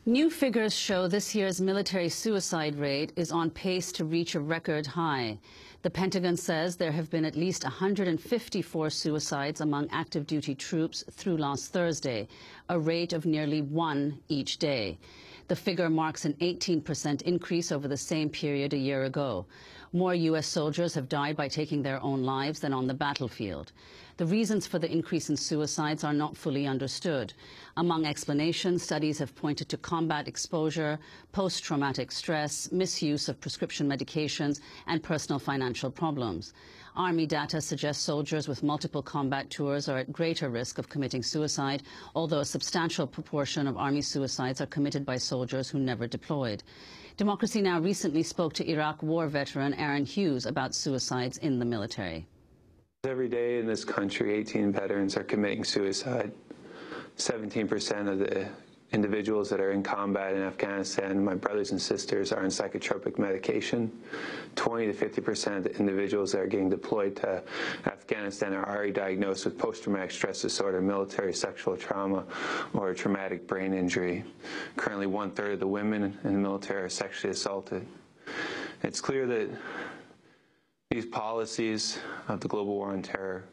New figures show this year's military suicide rate is on pace to reach a record high. The Pentagon says there have been at least 154 suicides among active duty troops through last Thursday, a rate of nearly one each day. The figure marks an 18% increase over the same period a year ago. More U.S. soldiers have died by taking their own lives than on the battlefield. The reasons for the increase in suicides are not fully understood. Among explanations, studies have pointed to combat exposure, post-traumatic stress, misuse of prescription medications, and personal financial problems. Army data suggests soldiers with multiple combat tours are at greater risk of committing suicide, although a substantial proportion of Army suicides are committed by soldiers who never deployed. Democracy Now! Recently spoke to Iraq War veteran Aaron Hughes about suicides in the military. Every day in this country, 18 veterans are committing suicide. 17% of the individuals that are in combat in Afghanistan, my brothers and sisters, are on psychotropic medication. 20 to 50% of the individuals that are getting deployed to Afghanistan are already diagnosed with post-traumatic stress disorder, military sexual trauma, or a traumatic brain injury. Currently, 1/3 of the women in the military are sexually assaulted. It's clear that these policies of the global war on terror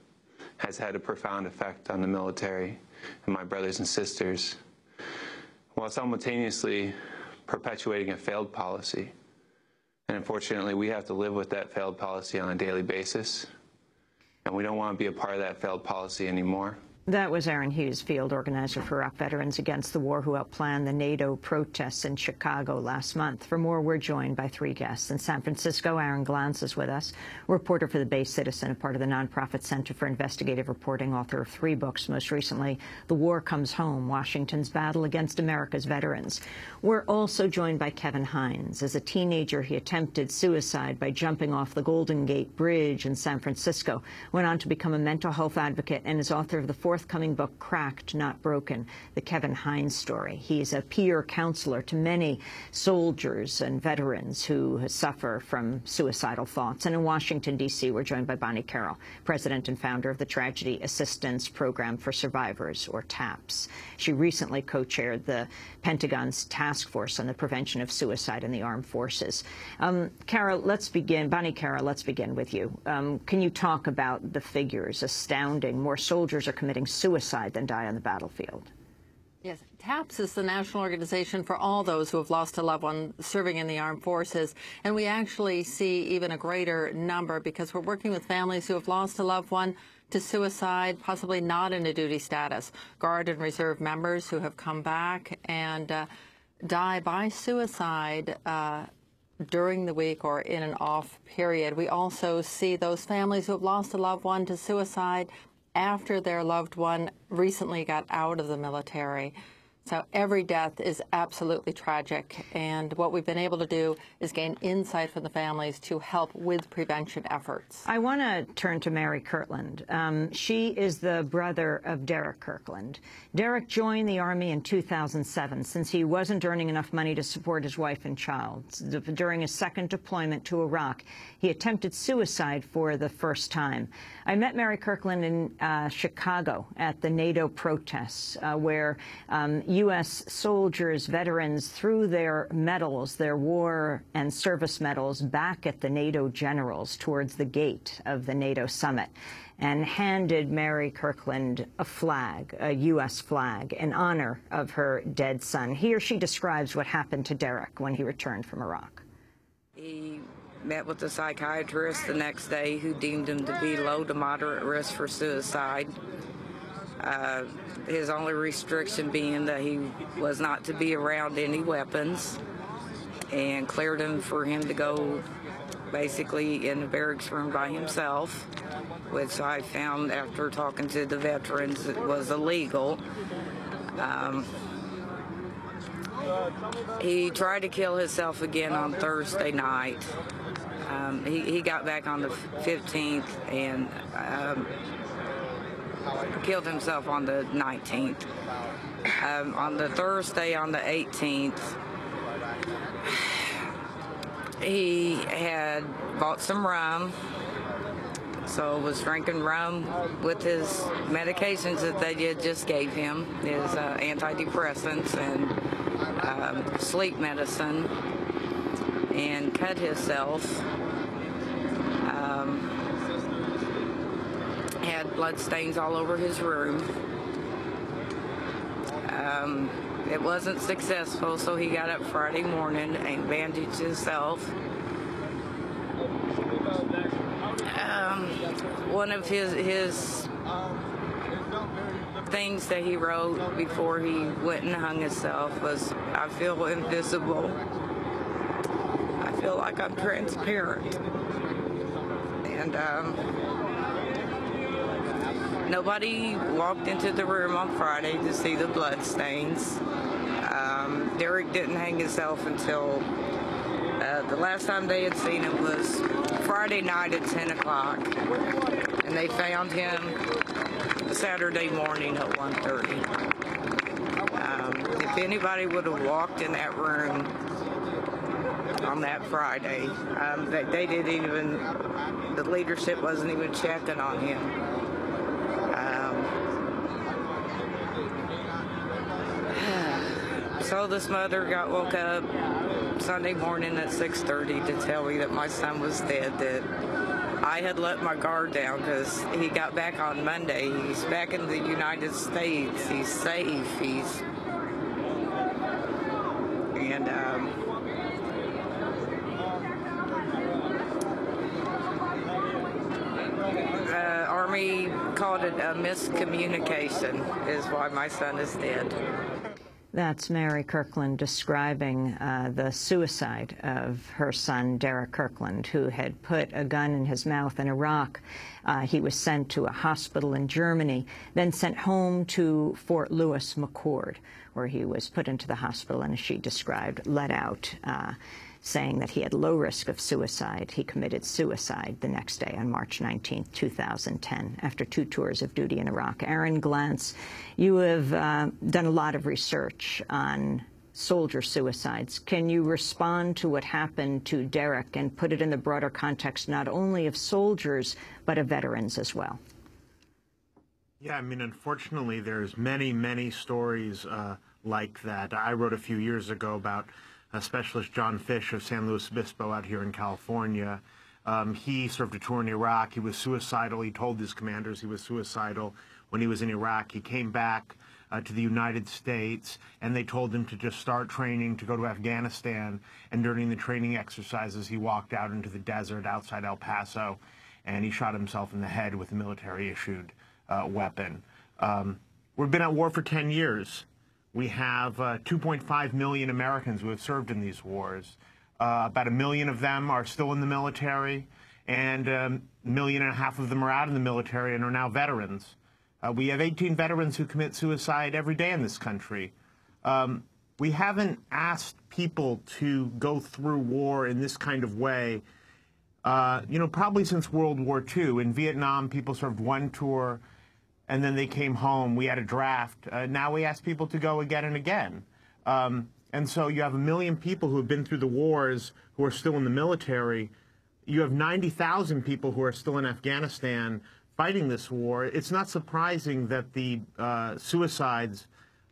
has had a profound effect on the military and my brothers and sisters, while simultaneously perpetuating a failed policy. And unfortunately, we have to live with that failed policy on a daily basis, and we don't want to be a part of that failed policy anymore. That was Aaron Hughes, field organizer for Iraq Veterans Against the War, who helped plan the NATO protests in Chicago last month. For more, we're joined by three guests. In San Francisco, Aaron Glantz is with us, reporter for The Bay Citizen, a part of the nonprofit Center for Investigative Reporting, author of 3 books, most recently, The War Comes Home, Washington's Battle Against America's Veterans. We're also joined by Kevin Hines. As a teenager, he attempted suicide by jumping off the Golden Gate Bridge in San Francisco, went on to become a mental health advocate, and is author of the forthcoming book, Cracked, Not Broken, the Kevin Hines story. He's a peer counselor to many soldiers and veterans who suffer from suicidal thoughts. And in Washington, D.C., we're joined by Bonnie Carroll, president and founder of the Tragedy Assistance Program for Survivors, or TAPS. She recently co-chaired the Pentagon's task force on the prevention of suicide in the armed forces. Carol, let's begin. Bonnie Carroll, let's begin with you. Can you talk about the figures? Astounding. More soldiers are committing suicide than die on the battlefield. Yes, TAPS is the national organization for all those who have lost a loved one serving in the armed forces. And we actually see even a greater number because we're working with families who have lost a loved one to suicide, possibly not in a duty status. Guard and reserve members who have come back and die by suicide during the week or in an off period. We also see those families who have lost a loved one to suicide after their loved one recently got out of the military. So every death is absolutely tragic, and what we've been able to do is gain insight from the families to help with prevention efforts. I want to turn to Mary Kirtland. She is the brother of Derek Kirkland. Derek joined the Army in 2007 since he wasn't earning enough money to support his wife and child. During his second deployment to Iraq, he attempted suicide for the first time. I met Mary Kirkland in Chicago at the NATO protests where U.S. soldiers, veterans, threw their medals, their war and service medals, back at the NATO generals towards the gate of the NATO summit and handed Mary Kirkland a flag, a U.S. flag, in honor of her dead son. He or she describes what happened to Derek when he returned from Iraq. He met with a psychiatrist the next day who deemed him to be low to moderate risk for suicide. His only restriction being that he was not to be around any weapons, and cleared him for him to go basically in the barracks room by himself, which I found after talking to the veterans it was illegal. He tried to kill himself again on Thursday night. He got back on the 15th and killed himself on the 19th. On the Thursday, on the 18th, he had bought some rum, so was drinking rum with his medications that they just gave him, his antidepressants, and sleep medicine and cut himself. Had blood stains all over his room. It wasn't successful, so he got up Friday morning and bandaged himself. One of his things that he wrote before he went and hung himself was, "I feel invisible. I feel like I'm transparent." And nobody walked into the room on Friday to see the blood stains. Derek didn't hang himself until the last time they had seen him was Friday night at 10 o'clock. And they found him Saturday morning at 1:30. If anybody would have walked in that room on that Friday, they didn't even, the leadership wasn't even checking on him. So this mother woke up Sunday morning at 6:30 to tell me that my son was dead, that I had let my guard down because he got back on Monday. He's back in the United States. He's safe. And Army called it a miscommunication is why my son is dead. That's Mary Kirkland describing the suicide of her son, Derek Kirkland, who had put a gun in his mouth in Iraq. He was sent to a hospital in Germany, then sent home to Fort Lewis McChord, where he was put into the hospital and, as she described, let out, saying that he had low risk of suicide. He committed suicide the next day on March 19, 2010, after 2 tours of duty in Iraq. Aaron Glantz, you have done a lot of research on soldier suicides. Can you respond to what happened to Derek and put it in the broader context not only of soldiers, but of veterans as well? Yeah, I mean, unfortunately, there's many, many stories like that. I wrote a few years ago about Specialist John Fish of San Luis Obispo out here in California. He served a tour in Iraq. He was suicidal. He told his commanders he was suicidal when he was in Iraq. He came back to the United States, and they told him to just start training to go to Afghanistan. And during the training exercises, he walked out into the desert outside El Paso, and he shot himself in the head with a military-issued weapon. We've been at war for 10 years. We have 2.5 million Americans who have served in these wars. About 1 million of them are still in the military, and 1.5 million of them are out in the military and are now veterans. We have 18 veterans who commit suicide every day in this country. We haven't asked people to go through war in this kind of way, probably since World War II. In Vietnam, people served 1 tour, and then they came home. We had a draft. Now we ask people to go again and again. And so you have 1 million people who have been through the wars who are still in the military. You have 90,000 people who are still in Afghanistan fighting this war. It's not surprising that the suicides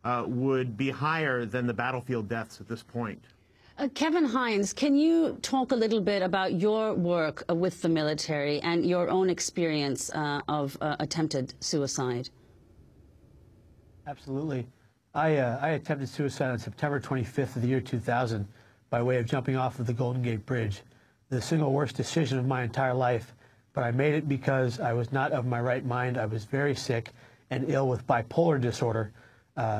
would be higher than the battlefield deaths at this point. Kevin Hines, can you talk a little bit about your work with the military and your own experience of attempted suicide? Absolutely. I attempted suicide on September 25th of the year 2000 by way of jumping off of the Golden Gate Bridge. The single worst decision of my entire life, but I made it because I was not of my right mind. I was very sick and ill with bipolar disorder,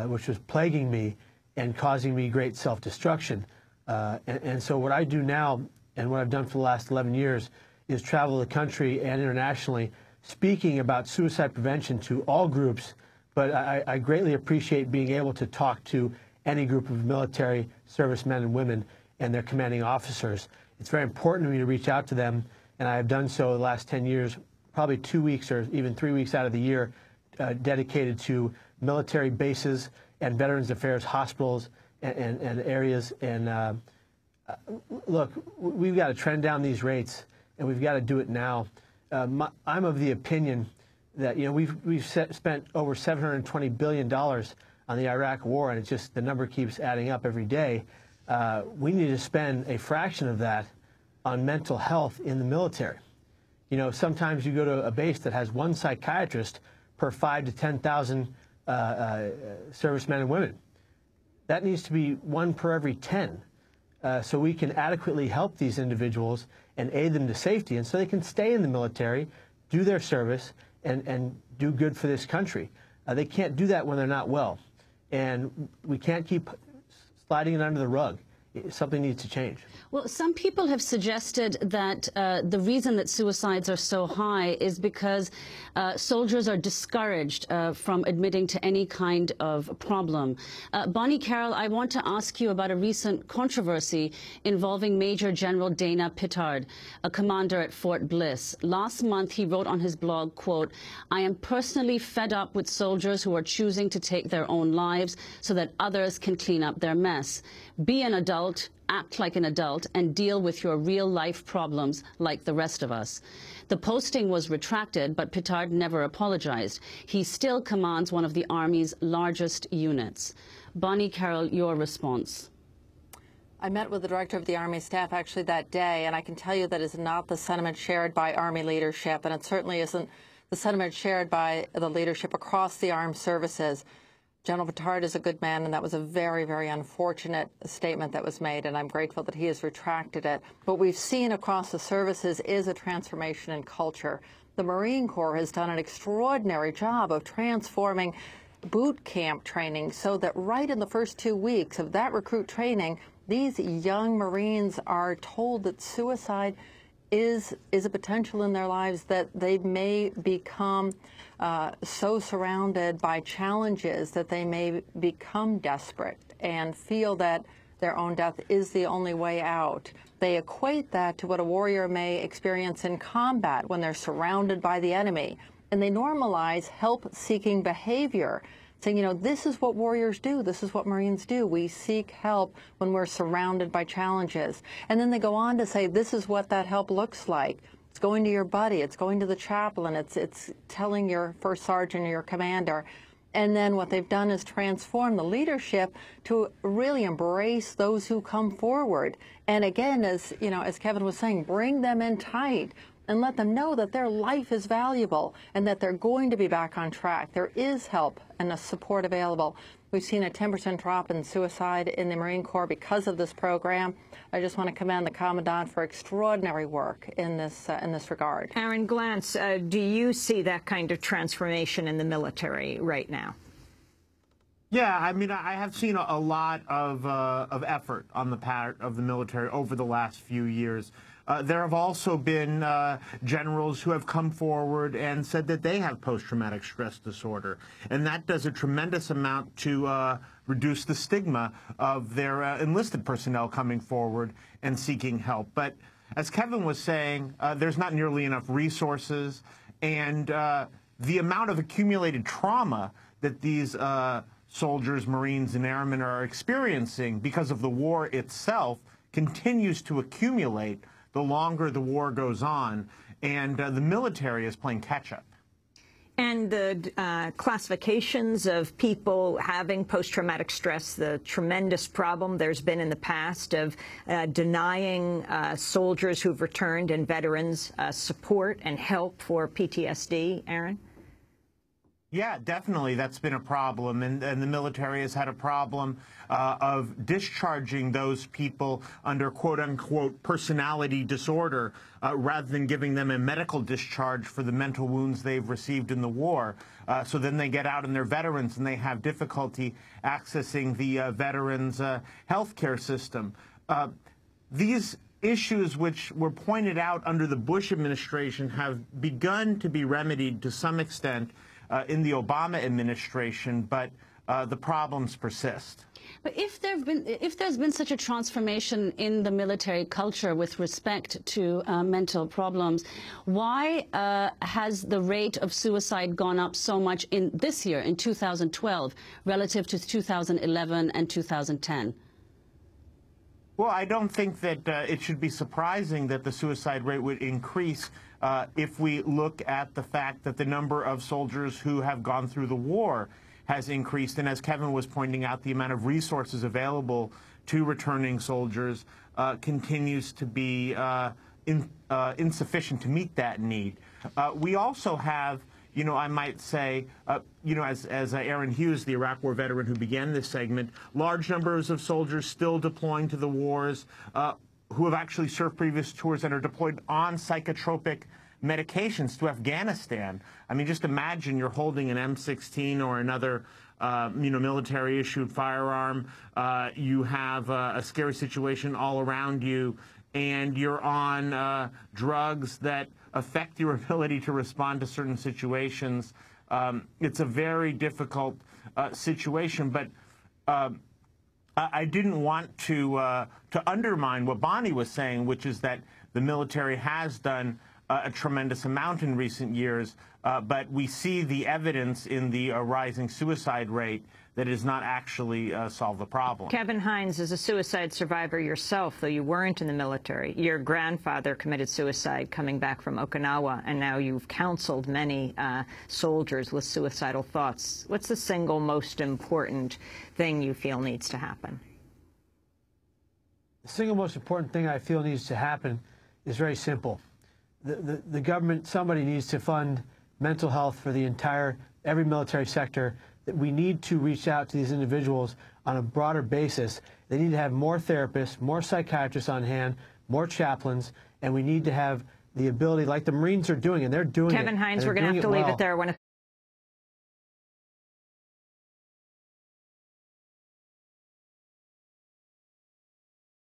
which was plaguing me and causing me great self-destruction. And so what I do now, and what I've done for the last 11 years, is travel the country and internationally speaking about suicide prevention to all groups, but I greatly appreciate being able to talk to any group of military servicemen and women and their commanding officers. It's very important to me to reach out to them, and I have done so the last 10 years, probably 2 weeks or even 3 weeks out of the year, dedicated to military bases and Veterans Affairs hospitals and areas. And look, we've got to trend down these rates, and we've got to do it now. I'm of the opinion that we've spent over $720 billion on the Iraq War, and it's just the number keeps adding up every day. We need to spend a fraction of that on mental health in the military. You know, sometimes you go to a base that has one psychiatrist per 5,000 to 10,000 servicemen and women. That needs to be one per every 10, so we can adequately help these individuals and aid them to safety, and so they can stay in the military, do their service, and do good for this country. They can't do that when they're not well, and we can't keep sliding it under the rug. Something needs to change. Well, some people have suggested that the reason that suicides are so high is because soldiers are discouraged from admitting to any kind of problem. Bonnie Carroll, I want to ask you about a recent controversy involving Major General Dana Pittard, a commander at Fort Bliss. Last month, he wrote on his blog, quote, "I am personally fed up with soldiers who are choosing to take their own lives so that others can clean up their mess. Be an adult, act like an adult, and deal with your real-life problems like the rest of us." The posting was retracted, but Pittard never apologized. He still commands one of the Army's largest units. Bonnie Carroll, your response. I met with the director of the Army staff actually that day, and I can tell you that is not the sentiment shared by Army leadership, and it certainly isn't the sentiment shared by the leadership across the armed services. General Pittard is a good man, and that was a very, very unfortunate statement that was made, and I'm grateful that he has retracted it. What we've seen across the services is a transformation in culture. The Marine Corps has done an extraordinary job of transforming boot camp training so that right in the first 2 weeks of that recruit training, these young Marines are told that suicide is a potential in their lives, that they may become so surrounded by challenges that they may become desperate and feel that their own death is the only way out. They equate that to what a warrior may experience in combat when they're surrounded by the enemy, and they normalize help-seeking behavior, saying, you know, this is what warriors do, this is what Marines do. We seek help when we're surrounded by challenges. And then they go on to say, this is what that help looks like. It's going to your buddy, it's going to the chaplain, it's telling your first sergeant or your commander. And then what they've done is transform the leadership to really embrace those who come forward. And again, as you know, as Kevin was saying, bring them in tight and let them know that their life is valuable and that they're going to be back on track. There is help and a support available. We've seen a 10% drop in suicide in the Marine Corps because of this program. I just want to commend the Commandant for extraordinary work in this regard. Aaron Glantz, do you see that kind of transformation in the military right now? Yeah, I mean, I have seen a lot of effort on the part of the military over the last few years. There have also been generals who have come forward and said that they have post-traumatic stress disorder, and that does a tremendous amount to reduce the stigma of their enlisted personnel coming forward and seeking help. But as Kevin was saying, there's not nearly enough resources, and the amount of accumulated trauma that these soldiers, Marines, and airmen are experiencing because of the war itself continues to accumulate the longer the war goes on, and the military is playing catch-up. And the classifications of people having post-traumatic stress, the tremendous problem there's been in the past of denying soldiers who've returned and veterans support and help for PTSD, Aaron? Yeah, definitely. That's been a problem, and the military has had a problem of discharging those people under quote-unquote personality disorder rather than giving them a medical discharge for the mental wounds they've received in the war. So then they get out and they're veterans and they have difficulty accessing the veterans' health care system. These issues which were pointed out under the Bush administration have begun to be remedied to some extent in the Obama administration, but the problems persist. But if there's been such a transformation in the military culture with respect to mental problems, why has the rate of suicide gone up so much in this year, in 2012, relative to 2011 and 2010? Well, I don't think that it should be surprising that the suicide rate would increase if we look at the fact that the number of soldiers who have gone through the war has increased. And as Kevin was pointing out, the amount of resources available to returning soldiers continues to be insufficient to meet that need. We also have, you know, I might say, you know, as Aaron Hughes, the Iraq War veteran who began this segment, large numbers of soldiers still deploying to the wars who have actually served previous tours and are deployed on psychotropic medications to Afghanistan. I mean, just imagine you're holding an M16 or another you know, military-issued firearm. You have a scary situation all around you, and you're on drugs that affect your ability to respond to certain situations. It's a very difficult situation, but I didn't want to undermine what Bonnie was saying, which is that the military has done a tremendous amount in recent years, but we see the evidence in the rising suicide rate that it does not actually solve the problem. Kevin Hines is a suicide survivor yourself, though you weren't in the military. Your grandfather committed suicide coming back from Okinawa, and now you've counseled many soldiers with suicidal thoughts. What's the single most important thing you feel needs to happen? The single most important thing I feel needs to happen is very simple. The government, somebody needs to fund mental health for the every military sector. That we need to reach out to these individuals on a broader basis. They need to have more therapists, more psychiatrists on hand, more chaplains, and we need to have the ability, like the Marines are doing, and they're doing it. Kevin Hines, we're going to have to leave it there.